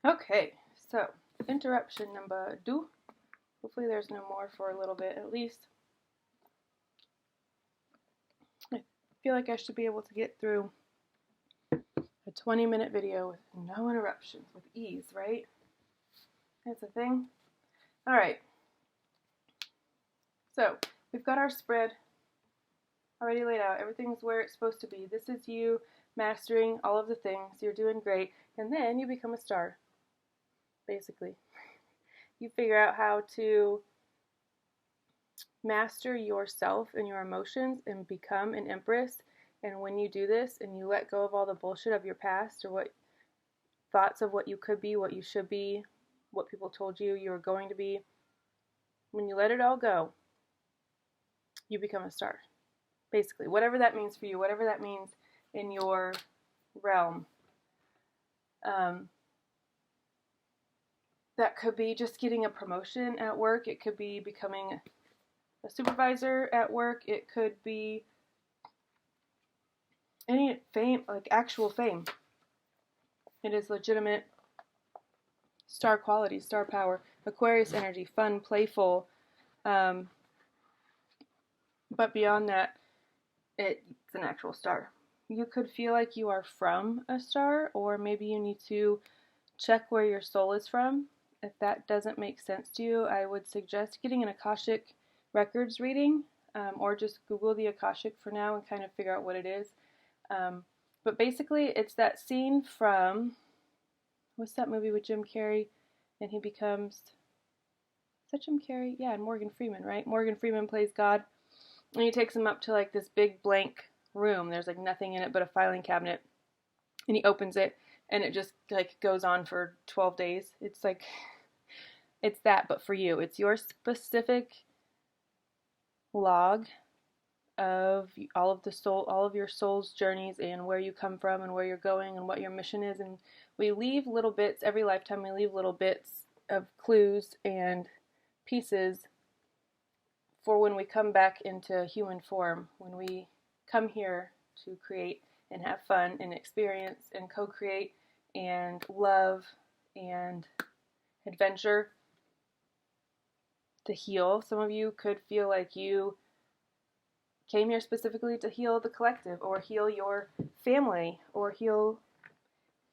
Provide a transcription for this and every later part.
Okay, so interruption number 2. Hopefully there's no more for a little bit at least. I feel like I should be able to get through a 20-minute video with no interruptions, with ease, right? That's a thing. Alright, so we've got our spread already laid out. Everything's where it's supposed to be. This is you mastering all of the things. You're doing great. And then you become a star, basically. You figure out how to master yourself and your emotions and become an empress. And when you do this and you let go of all the bullshit of your past, or what thoughts of what you could be, what you should be, what people told you you were going to be, when you let it all go, you become a star. Basically, whatever that means for you, whatever that means in your realm. That could be just getting a promotion at work. It could be becoming a supervisor at work. It could be any fame, like actual fame. It is legitimate star quality, star power, Aquarius energy, fun, playful. But beyond that, it's an actual star. You could feel like you are from a star, or maybe you need to check where your soul is from. If that doesn't make sense to you, I would suggest getting an Akashic Records reading, or just Google the Akashic for now and kind of figure out what it is. But basically, it's that scene from, what's that movie with Jim Carrey? And he becomes, is that Jim Carrey? Yeah, and Morgan Freeman, right? Morgan Freeman plays God. And he takes him up to like this big blank room. There's like nothing in it but a filing cabinet. And he opens it, and it just like goes on for 12 days. It's like, it's that, but for you. It's your specific log of all of your soul's journeys and where you come from and where you're going and what your mission is. And we leave little bits, every lifetime we leave little bits of clues and pieces for when we come back into human form, when we come here to create and have fun and experience and co-create and love and adventure, to heal. Some of you could feel like you came here specifically to heal the collective, or heal your family, or heal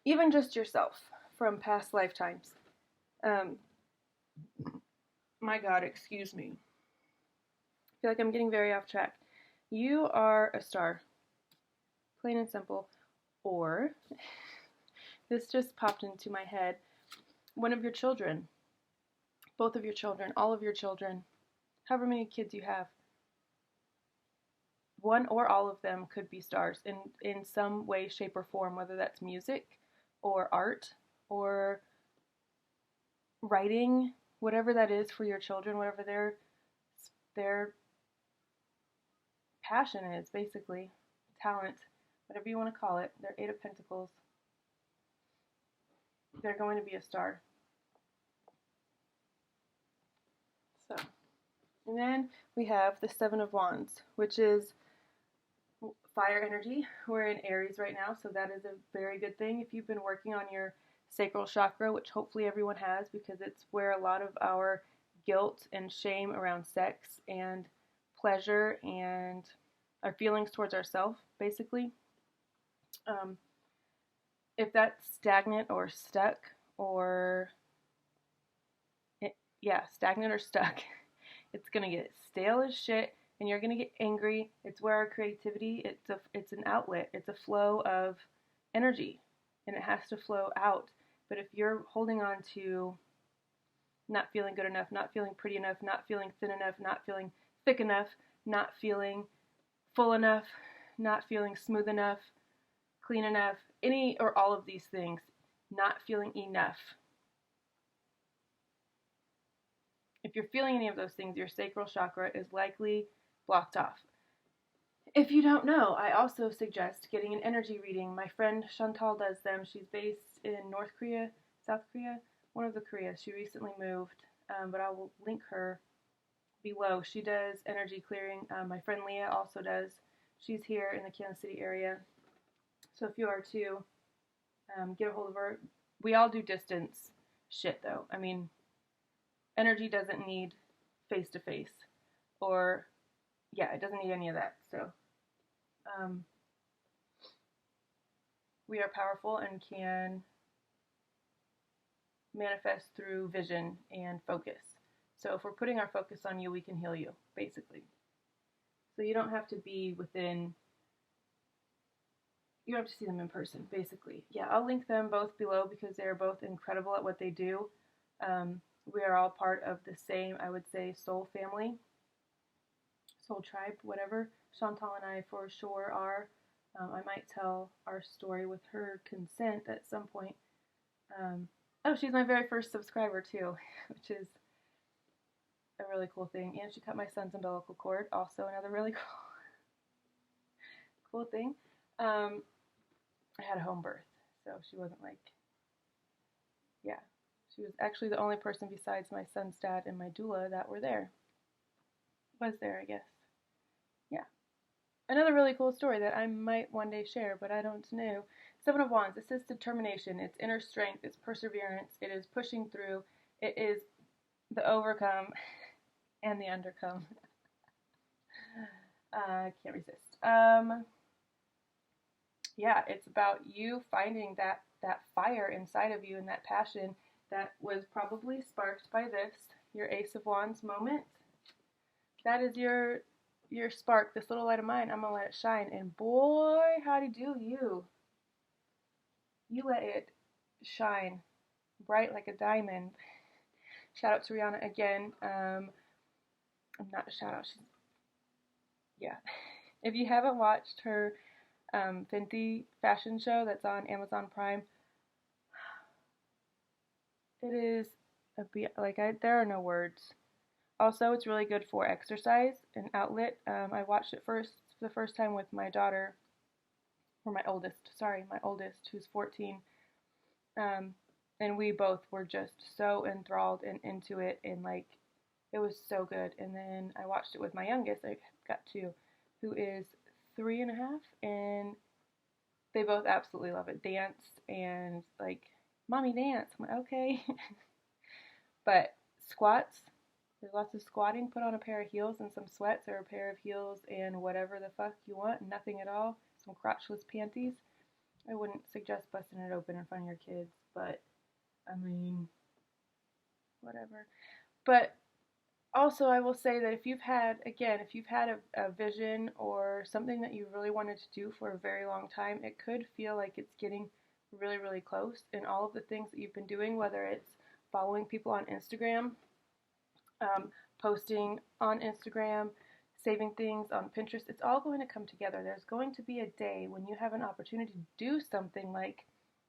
even just yourself from past lifetimes. My God, excuse me. I feel like I'm getting very off track. You are a star, plain and simple. Or, this just popped into my head, one of your children, both of your children, all of your children, however many kids you have, one or all of them could be stars in some way, shape, or form, whether that's music or art or writing, whatever that is for your children, whatever their passion is, basically, talent, whatever you want to call it, their 8 of Pentacles, they're going to be a star. So, and then we have the 7 of Wands, which is fire energy. We're in Aries right now, so that is a very good thing. If you've been working on your sacral chakra, which hopefully everyone has, because it's where a lot of our guilt and shame around sex and pleasure and our feelings towards ourselves, basically. If that's stagnant or stuck, or stagnant or stuck, it's gonna get stale as shit, and you're gonna get angry. It's where our creativity, it's an outlet, it's a flow of energy, and it has to flow out. But if you're holding on to not feeling good enough, not feeling pretty enough, not feeling thin enough, not feeling thick enough, not feeling full enough, not feeling smooth enough, clean enough, any or all of these things, not feeling enough. If you're feeling any of those things, your sacral chakra is likely blocked off. If you don't know, I also suggest getting an energy reading. My friend Chantal does them. She's based in North Korea, South Korea, one of the Koreas. She recently moved, but I will link her below. She does energy clearing. My friend Leah also does. She's here in the Kansas City area. So if you are too, get a hold of her. We all do distance shit though. I mean, energy doesn't need face to face, or yeah, it doesn't need any of that. So um, we are powerful and can manifest through vision and focus. So if we're putting our focus on you, we can heal you, basically. So you don't have to be within, you don't have to see them in person, basically. Yeah, I'll link them both below because they are both incredible at what they do. We are all part of the same, I would say, soul family, soul tribe, whatever. Chantal and I for sure are. I might tell our story with her consent at some point. Oh, she's my very first subscriber too, which is a really cool thing. And she cut my son's umbilical cord, also another really cool thing. I had a home birth, so she wasn't like, yeah. She was actually the only person besides my son's dad and my doula that were there. Was there, I guess. Yeah. Another really cool story that I might one day share, but I don't know. Seven of Wands, this is determination, it's inner strength, it's perseverance, it is pushing through, it is the overcome and the undercome. I can't resist. Yeah, it's about you finding that fire inside of you and that passion that was probably sparked by this, your Ace of Wands moment. That is your spark, this little light of mine. I'm gonna let it shine, and boy, howdy do you. You let it shine bright like a diamond. Shout out to Rihanna again. I'm not a shout out. Yeah. If you haven't watched her Fenty fashion show that's on Amazon Prime, it is there are no words. Also, it's really good for exercise and outlet. I watched it the first time with my daughter, or my oldest, who's 14. And we both were just so enthralled and into it, and like, it was so good. And then I watched it with my youngest, I got two, who is 3.5, and they both absolutely love it. Dance and like, mommy dance. I'm like, okay. But squats, there's lots of squatting. Put on a pair of heels and some sweats, or a pair of heels and whatever the fuck you want, nothing at all. Some crotchless panties. I wouldn't suggest busting it open in front of your kids, but I mean, whatever. But also, I will say that if you've had a vision or something that you really wanted to do for a very long time, it could feel like it's getting really, really close. And all of the things that you've been doing, whether it's following people on Instagram, posting on Instagram, saving things on Pinterest, it's all going to come together. There's going to be a day when you have an opportunity to do something like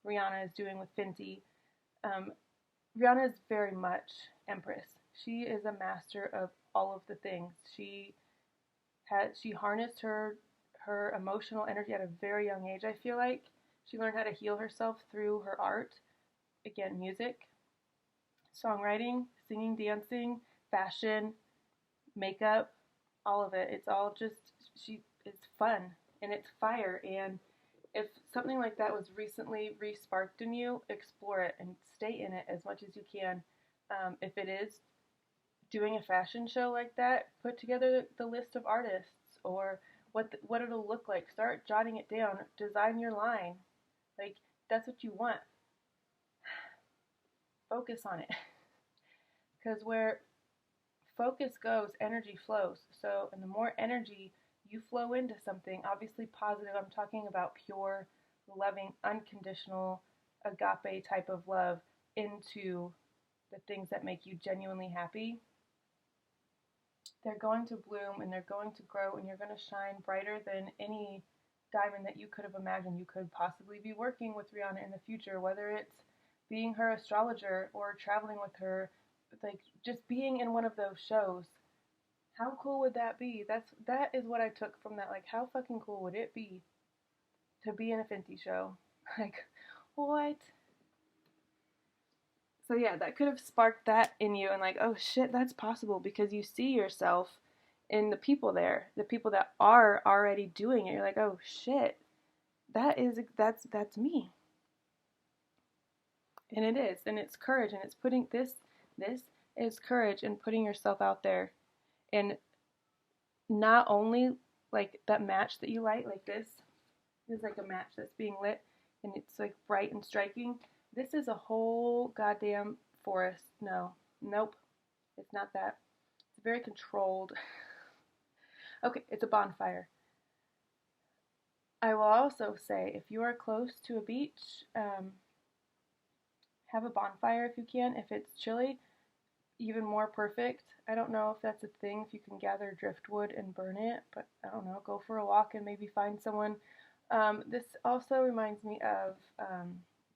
Rihanna is doing with Fenty. Rihanna is very much Empress. She is a master of all of the things. She harnessed her emotional energy at a very young age, I feel like. She learned how to heal herself through her art. Again, music, songwriting, singing, dancing, fashion, makeup, all of it. It's all just, it's fun and it's fire. And if something like that was recently re-sparked in you, explore it and stay in it as much as you can. If it is doing a fashion show like that, put together the list of artists, or what it'll look like. Start jotting it down. Design your line. Like, that's what you want. Focus on it. Because where focus goes, energy flows. So, and the more energy you flow into something, obviously positive, I'm talking about pure, loving, unconditional, agape type of love, into the things that make you genuinely happy, they're going to bloom and they're going to grow, and you're going to shine brighter than any diamond that you could have imagined. You could possibly be working with Rihanna in the future, whether it's being her astrologer or traveling with her, like just being in one of those shows. How cool would that be? That is what I took from that. Like, how fucking cool would it be to be in a Fenty show? Like, what? So yeah, that could have sparked that in you, and like, oh shit, that's possible, because you see yourself in the people there, the people that are already doing it. You're like, oh shit, that's me. And it is, and it's courage, and it's putting this is courage and putting yourself out there. And not only like that match that you light, like this is like a match that's being lit and it's like bright and striking. This is a whole goddamn forest. Nope, it's not that. It's very controlled. Okay, it's a bonfire. I will also say, if you are close to a beach, have a bonfire if you can. If it's chilly, even more perfect. I don't know if that's a thing, if you can gather driftwood and burn it, but I don't know, go for a walk and maybe find someone. This also reminds me of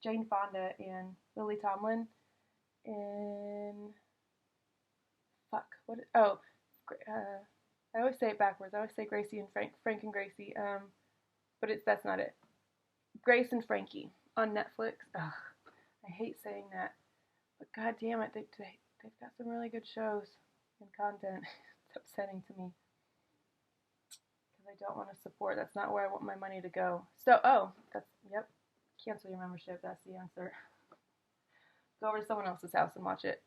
Jane Fonda and Lily Tomlin in, I always say it backwards. I always say Gracie and Frank and Gracie, but that's not it. Grace and Frankie on Netflix. Ugh, I hate saying that, but god damn it, they've got some really good shows and content. It's upsetting to me because I don't want to support. That's not where I want my money to go. So, yep, cancel your membership. That's the answer. Go over to someone else's house and watch it.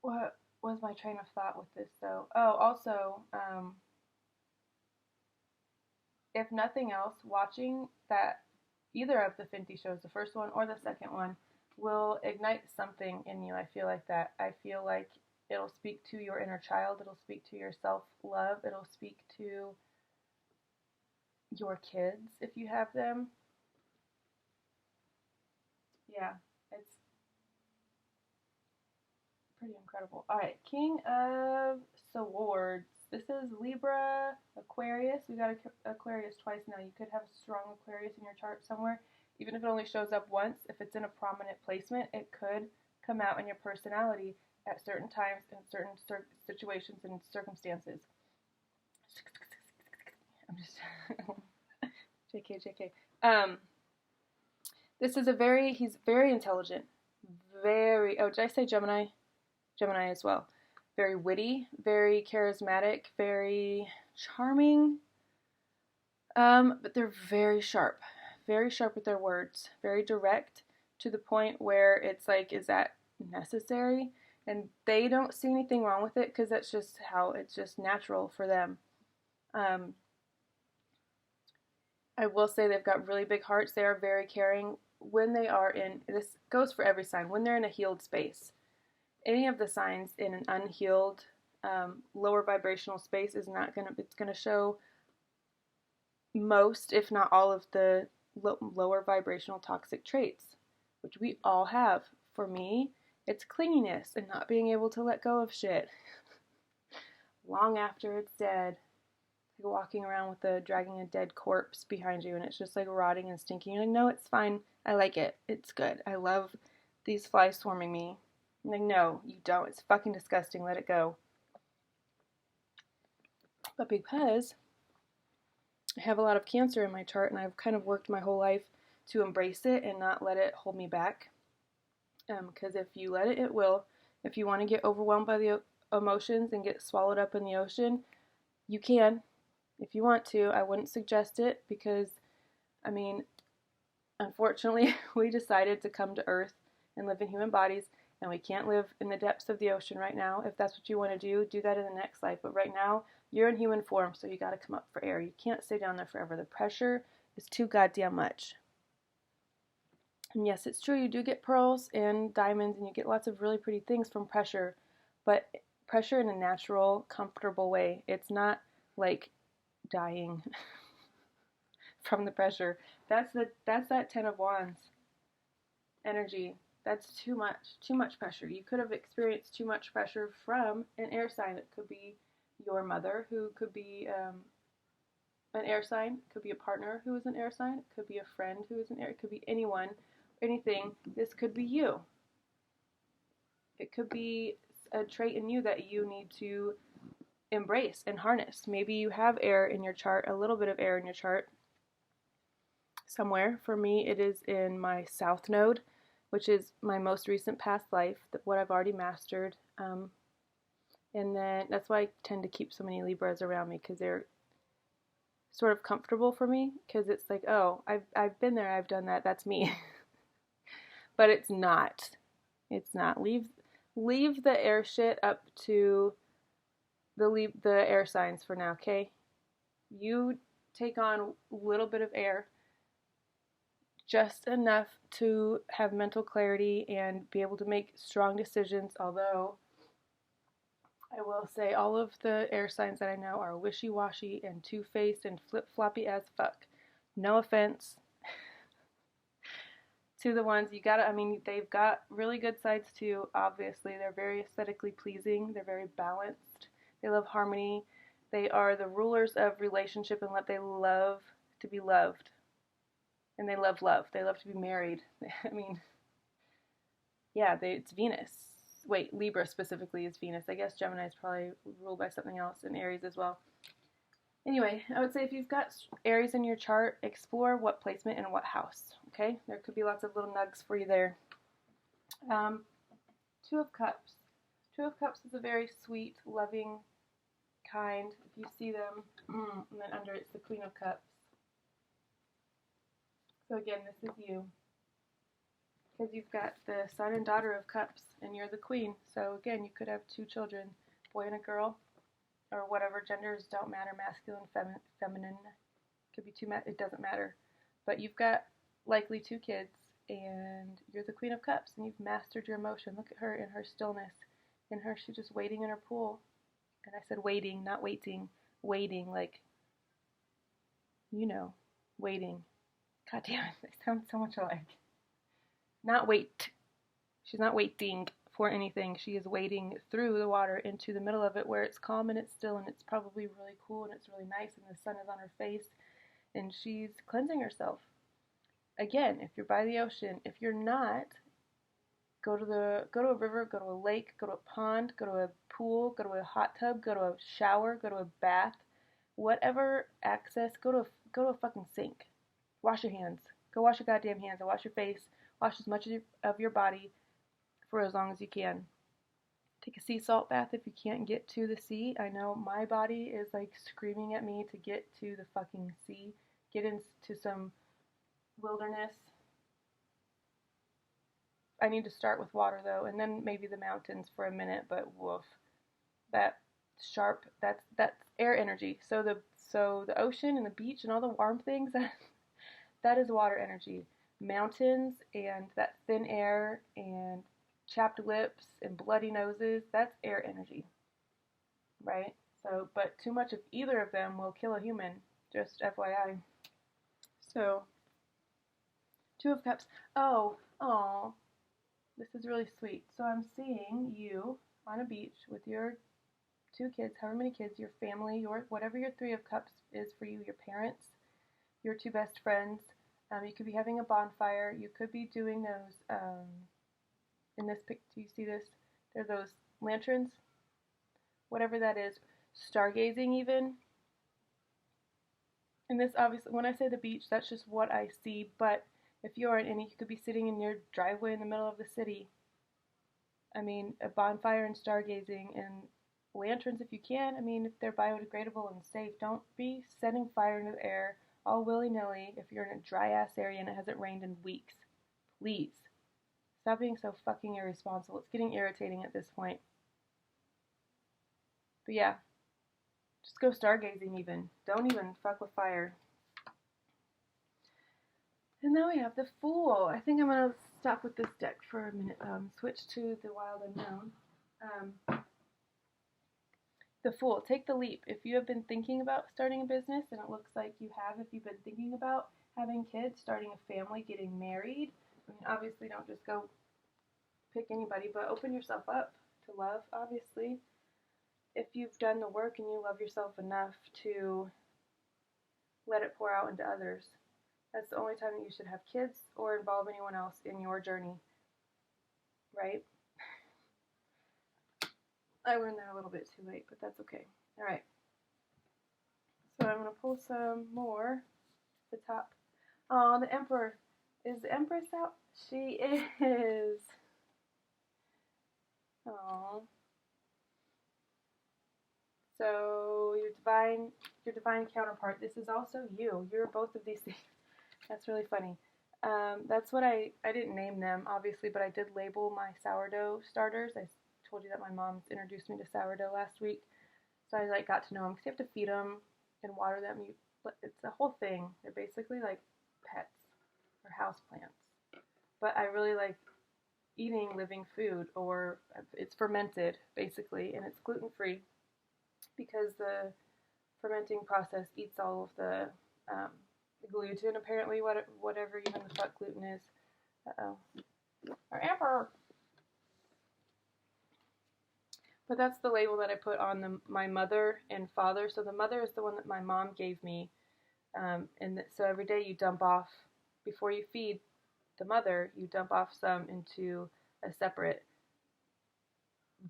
What was my train of thought with this though? Oh, also, if nothing else, watching that either of the Fenty shows, the first one or the second one, will ignite something in you. I feel like that. I feel like it'll speak to your inner child. It'll speak to your self-love. It'll speak to your kids if you have them. Yeah, it's pretty incredible. All right, King of Swords. This is Libra, Aquarius. We got Aquarius twice now. You could have a strong Aquarius in your chart somewhere. Even if it only shows up once, if it's in a prominent placement, it could come out in your personality at certain times in certain situations and circumstances. I'm just JK. This is he's very intelligent. Did I say Gemini? Gemini as well. Very witty, very charismatic, very charming. But they're very sharp with their words, very direct, to the point where it's like, is that necessary? And they don't see anything wrong with it because that's just how it's just natural for them. I will say they've got really big hearts. They are very caring when they are in, this goes for every sign, when they're in a healed space. Any of the signs in an unhealed, lower vibrational space it's going to show most, if not all, of the lower vibrational toxic traits, which we all have. For me, it's clinginess and not being able to let go of shit long after it's dead. Like walking around dragging a dead corpse behind you and it's just like rotting and stinking. You're like, no, it's fine. I like it. It's good. I love these flies swarming me. I'm like, no, you don't. It's fucking disgusting. Let it go. But because I have a lot of Cancer in my chart and I've kind of worked my whole life to embrace it and not let it hold me back. Because if you let it, it will. If you want to get overwhelmed by the emotions and get swallowed up in the ocean, you can. If you want to. I wouldn't suggest it because, I mean, unfortunately, we decided to come to Earth and live in human bodies, and we can't live in the depths of the ocean right now. If that's what you want to do that in the next life. But right now, you're in human form, so you got to come up for air. You can't stay down there forever. The pressure is too goddamn much. And yes, it's true, you do get pearls and diamonds, and you get lots of really pretty things from pressure, but pressure in a natural, comfortable way. It's not like dying from the pressure. That's that 10 of Wands energy. That's too much pressure. You could have experienced too much pressure from an air sign. It could be your mother, who could be an air sign. It could be a partner who is an air sign. It could be a friend who is an air. It could be anyone, anything. This could be you. It could be a trait in you that you need to embrace and harness. Maybe you have air in your chart, a little bit of air in your chart somewhere. For me, it is in my South Node, which is my most recent past life, what I've already mastered. And then that's why I tend to keep so many Libras around me, because they're sort of comfortable for me, because it's like, oh, I've been there, I've done that, that's me. but it's not. It's not. Leave the air shit up to the air signs for now, okay? You take on a little bit of air, just enough to have mental clarity and be able to make strong decisions, although I will say all of the air signs that I know are wishy-washy and two-faced and flip-floppy as fuck. No offense to the ones you gotta, I mean, they've got really good sides too, obviously. They're very aesthetically pleasing. They're very balanced. They love harmony. They are the rulers of relationship and what they love to be loved. And they love love. They love to be married. I mean, yeah, it's Venus. Wait, Libra specifically is Venus. I guess Gemini is probably ruled by something else, and Aries as well. Anyway, I would say if you've got Aries in your chart, explore what placement and what house, okay? There could be lots of little nugs for you there. Two of Cups. Two of Cups is a very sweet, loving, kind. If you see them, and then under it's the Queen of Cups. So again, this is you. Because you've got the son and daughter of cups, and you're the queen. So again, you could have two children, boy and a girl, or whatever genders don't matter, masculine, feminine. Could be two, it doesn't matter. But you've got likely two kids, and you're the Queen of Cups, and you've mastered your emotion. Look at her in her stillness. In her, she's just waiting in her pool. And I said waiting, not waiting. Waiting, like, you know, waiting. God damn it, they sound so much alike. Not wait. She's not waiting for anything. She is wading through the water into the middle of it where it's calm and it's still and it's probably really cool and it's really nice and the sun is on her face and she's cleansing herself. Again, if you're by the ocean, if you're not, go to a river, go to a lake, go to a pond, go to a pool, go to a hot tub, go to a shower, go to a bath, whatever access, go to a fucking sink. Wash your hands. Go wash your goddamn hands and wash your face. Wash as much of your body for as long as you can. Take a sea salt bath if you can't get to the sea. I know my body is like screaming at me to get to the fucking sea. Get into some wilderness. I need to start with water though, and then maybe the mountains for a minute, but woof. That sharp, that's air energy. So the ocean and the beach and all the warm things, that is water energy. Mountains and that thin air and chapped lips and bloody noses, that's air energy, right? So, but too much of either of them will kill a human, just FYI. So, Two of Cups. Oh, this is really sweet. So I'm seeing you on a beach with your two kids, however many kids, your family, your whatever your Three of Cups is for you, your parents, your two best friends. You could be having a bonfire. You could be doing those, in this picture, do you see this? They're those lanterns, whatever that is, stargazing even. And this obviously, when I say the beach, that's just what I see, but if you aren't in it, you could be sitting in your driveway in the middle of the city. I mean, a bonfire and stargazing and lanterns if you can. I mean, if they're biodegradable and safe, don't be setting fire into the air all willy-nilly if you're in a dry-ass area and it hasn't rained in weeks. Please. Stop being so fucking irresponsible. It's getting irritating at this point. But yeah. Just go stargazing even. Don't even fuck with fire. And now we have the Fool. I think I'm going to stop with this deck for a minute. Switch to the Wild Unknown. The Fool, take the leap. If you have been thinking about starting a business, and it looks like you have, if you've been thinking about having kids, starting a family, getting married, I mean, obviously don't just go pick anybody, but open yourself up to love, obviously. If you've done the work and you love yourself enough to let it pour out into others, that's the only time that you should have kids or involve anyone else in your journey, right? I learned that a little bit too late, but that's okay. All right. So I'm going to pull some more. The top. Oh, the Emperor. Is the Empress out? She is. Oh. So your divine counterpart. This is also you. You're both of these things. That's really funny. That's what I didn't name them, obviously, but I did label my sourdough starters. I told you that my mom's introduced me to sourdough last week. So I like got to know them because you have to feed them and water them. It's a whole thing. They're basically like pets or house plants. But I really like eating living food, or it's fermented basically, and it's gluten-free because the fermenting process eats all of the gluten, apparently, whatever even the fuck gluten is. Uh-oh. Our Emperor! But that's the label that I put on my mother and father. So the mother is the one that my mom gave me. So every day you dump off, before you feed the mother, you dump off some into a separate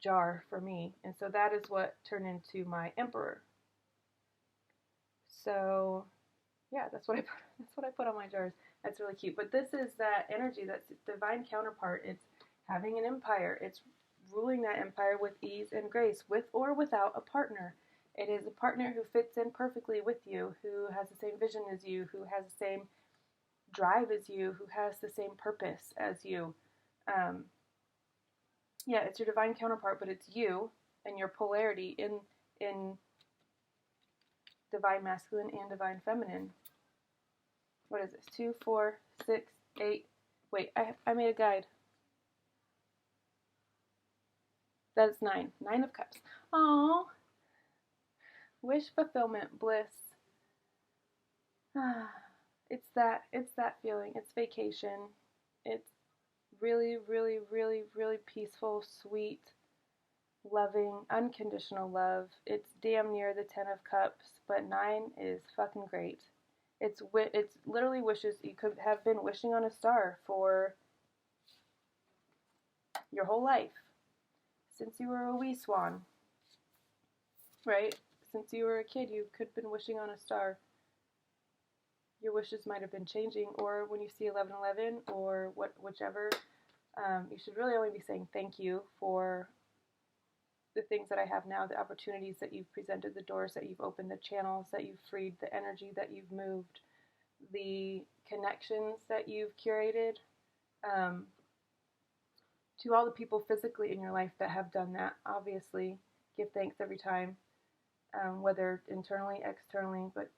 jar for me. And so that is what turned into my Emperor. So yeah, that's what I put on my jars. That's really cute. But this is that energy, that's divine counterpart. It's having an empire. It's ruling that empire with ease and grace, with or without a partner. It is a partner who fits in perfectly with you, who has the same vision as you, who has the same drive as you, who has the same purpose as you. Yeah, it's your divine counterpart, but it's you and your polarity in divine masculine and divine feminine. What is this? 2, 4, 6, 8. Wait, I made a guide. That's 9. 9 of Cups. Aww. Wish fulfillment, bliss. It's that feeling. It's vacation. It's really, really, really, really peaceful, sweet, loving, unconditional love. It's damn near the 10 of Cups, but 9 is fucking great. It's literally wishes. You could have been wishing on a star for your whole life. Since you were a wee swan. Right? Since you were a kid, you could have been wishing on a star. Your wishes might have been changing, or when you see 1111, or whichever, you should really only be saying thank you for the things that I have now, the opportunities that you've presented, the doors that you've opened, the channels that you've freed, the energy that you've moved, the connections that you've curated, to all the people physically in your life that have done that. Obviously, give thanks every time, whether internally, externally, but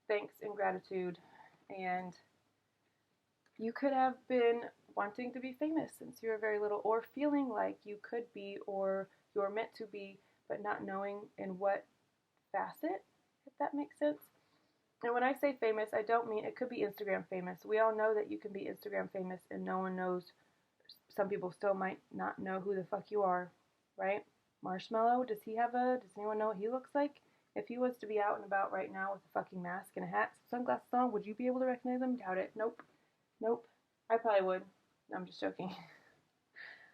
thanks and gratitude. And you could have been wanting to be famous since you were very little, or feeling like you could be, or you're meant to be, but not knowing in what facet, if that makes sense. And when I say famous, I don't mean it could be Instagram famous. We all know that you can be Instagram famous and no one knows. Some people still might not know who the fuck you are, right? Marshmallow, does anyone know what he looks like? If he was to be out and about right now with a fucking mask and a hat, sunglasses on, would you be able to recognize him? Doubt it. Nope. I probably would. No, I'm just joking.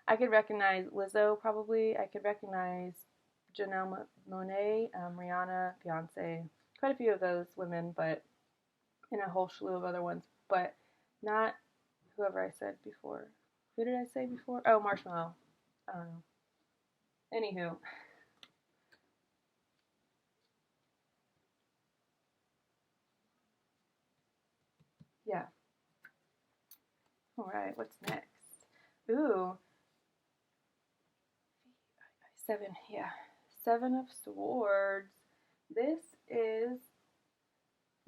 I could recognize Lizzo, probably. I could recognize Janelle Monáe, Rihanna, Beyonce, quite a few of those women, but and a whole slew of other ones, but not whoever I said before. Who did I say before? Oh, Marshmallow. I don't know. Anywho. Yeah. Alright, what's next? Ooh. 7, yeah. 7 of Swords. This is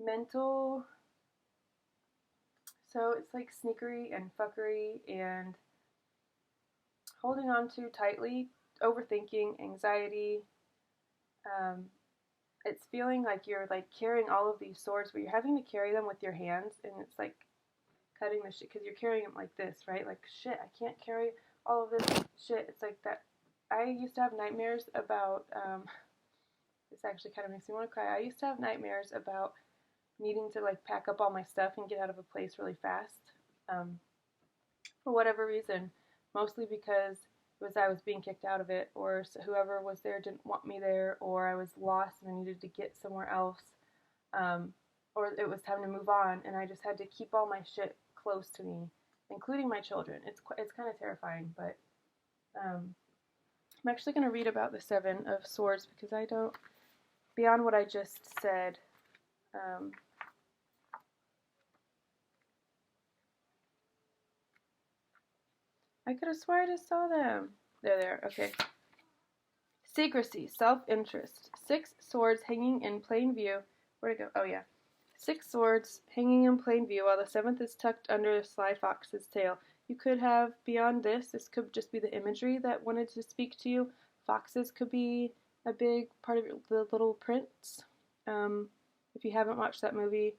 mental. So it's like sneakery and fuckery and holding on too tightly, overthinking, anxiety. It's feeling like you're like carrying all of these swords, but you're having to carry them with your hands, and it's like cutting the shit because you're carrying them like this, right? Like, shit, I can't carry all of this shit. It's like that. I used to have nightmares about, this actually kind of makes me want to cry. I used to have nightmares about needing to like pack up all my stuff and get out of a place really fast, for whatever reason, mostly because I was being kicked out of it, or whoever was there didn't want me there, or I was lost and I needed to get somewhere else, or it was time to move on, and I just had to keep all my shit close to me, including my children. It's kind of terrifying, but I'm actually going to read about the 7 of Swords because I don't, beyond what I just said, I could have sworn I just saw them. There. Okay. Secrecy, self-interest. 6 swords hanging in plain view. Where'd it go? Oh, yeah. 6 swords hanging in plain view while the 7th is tucked under a sly fox's tail. You could have, beyond this could just be the imagery that wanted to speak to you. Foxes could be a big part of The Little Prince. If you haven't watched that movie,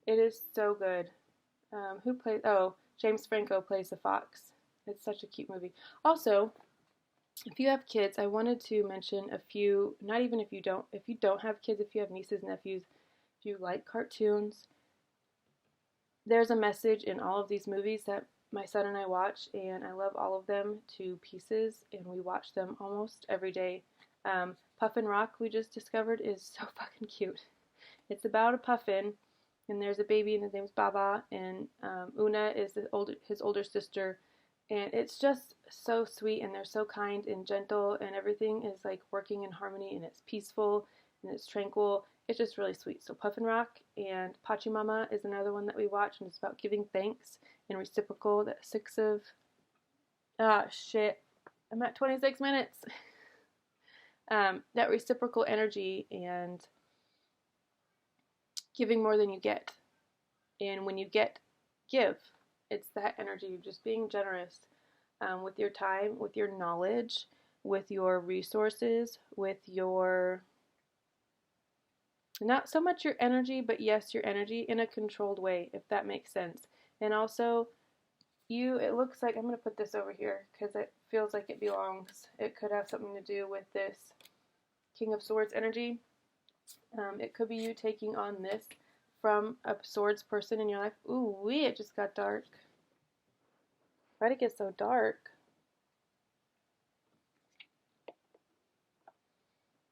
it is so good. Who plays? Oh, James Franco plays the fox. It's such a cute movie. Also, if you have kids, I wanted to mention a few, not even if you don't have kids, if you have nieces, nephews, if you like cartoons, there's a message in all of these movies that my son and I watch, and I love all of them to pieces, and we watch them almost every day. Puffin Rock, we just discovered, is so fucking cute. It's about a puffin, and there's a baby, and his name's Baba, and Una is his older sister, and it's just so sweet, and they're so kind and gentle, and everything is like working in harmony, and it's peaceful, and it's tranquil. It's just really sweet. So Puffin Rock and Pachimama is another one that we watch, and it's about giving thanks and reciprocal. That 6 of... shit. I'm at 26 minutes. That reciprocal energy and giving more than you get. And when you get, give. It's that energy of just being generous with your time, with your knowledge, with your resources, with your, not so much your energy, but yes, your energy in a controlled way, if that makes sense. And also, it looks like, I'm going to put this over here because it feels like it belongs. It could have something to do with this King of Swords energy. It could be you taking on this from a swords person in your life. Ooh, it just got dark. Why'd it get so dark?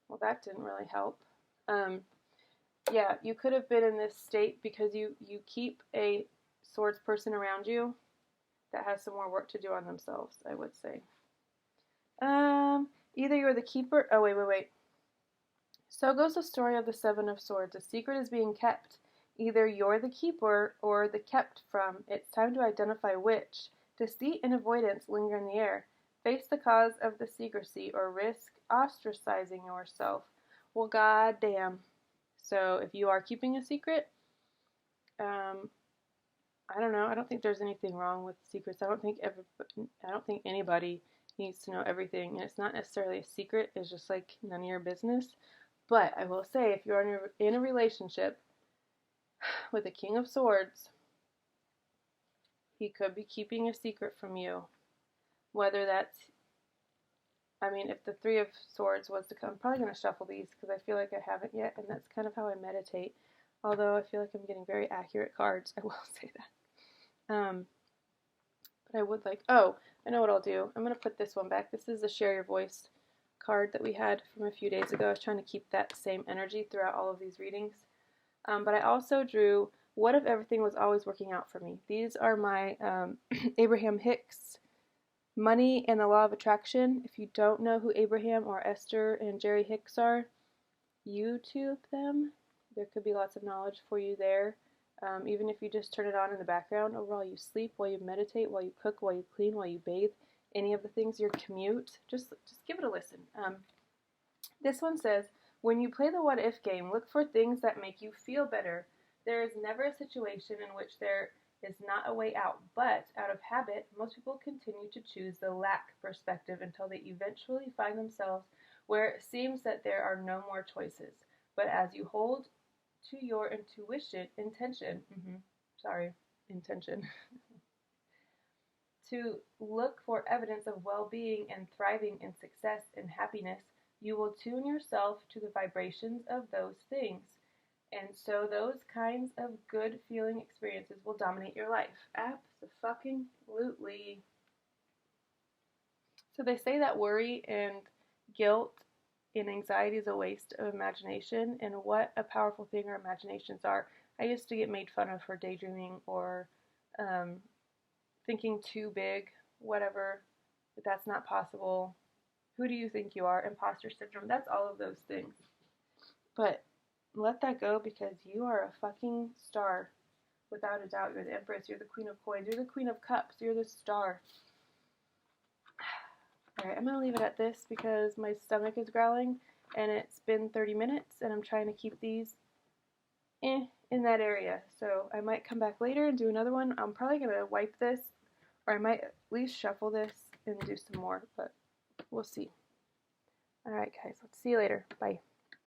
Well, that didn't really help. Yeah, you could have been in this state because you keep a swords person around you that has some more work to do on themselves, I would say. Either you're the keeper... Oh, wait. So goes the story of the 7 of Swords. A secret is being kept. Either you're the keeper or the kept from. It's time to identify which. Deceit and avoidance linger in the air. Face the cause of the secrecy or risk ostracizing yourself. Well, goddamn. So if you are keeping a secret, I don't know. I don't think there's anything wrong with secrets. I don't think anybody needs to know everything. And it's not necessarily a secret. It's just like none of your business. But I will say, if you're in a relationship with a King of Swords, he could be keeping a secret from you. Whether that's, if the 3 of Swords was to come, I'm probably going to shuffle these because I feel like I haven't yet, and that's kind of how I meditate. Although I feel like I'm getting very accurate cards, I will say that. But I would like, I know what I'll do. I'm going to put this one back. This is the Share Your Voice card that we had from a few days ago. I was trying to keep that same energy throughout all of these readings. But I also drew, what if everything was always working out for me? These are my Abraham Hicks, Money and the Law of Attraction. If you don't know who Abraham or Esther and Jerry Hicks are, YouTube them. There could be lots of knowledge for you there. Even if you just turn it on in the background, or while you sleep, while you meditate, while you cook, while you clean, while you bathe, any of the things, your commute, just give it a listen. This one says, when you play the what if game, look for things that make you feel better. There is never a situation in which there is not a way out, but out of habit, most people continue to choose the lack perspective until they eventually find themselves where it seems that there are no more choices. But as you hold to your intention, to look for evidence of well-being and thriving and success and happiness, you will tune yourself to the vibrations of those things. And so those kinds of good feeling experiences will dominate your life. Abso-fucking-lutely. So they say that worry and guilt and anxiety is a waste of imagination, and what a powerful thing our imaginations are. I used to get made fun of for daydreaming or thinking too big, whatever, but that's not possible. Who do you think you are? Imposter syndrome. That's all of those things. But let that go because you are a fucking star. Without a doubt, you're the Empress, you're the Queen of Coins, you're the Queen of Cups, you're the star. Alright, I'm going to leave it at this because my stomach is growling and it's been 30 minutes and I'm trying to keep these in that area. So I might come back later and do another one. I'm probably going to wipe this, or I might at least shuffle this and do some more, but we'll see. Alright guys, let's see you later. Bye.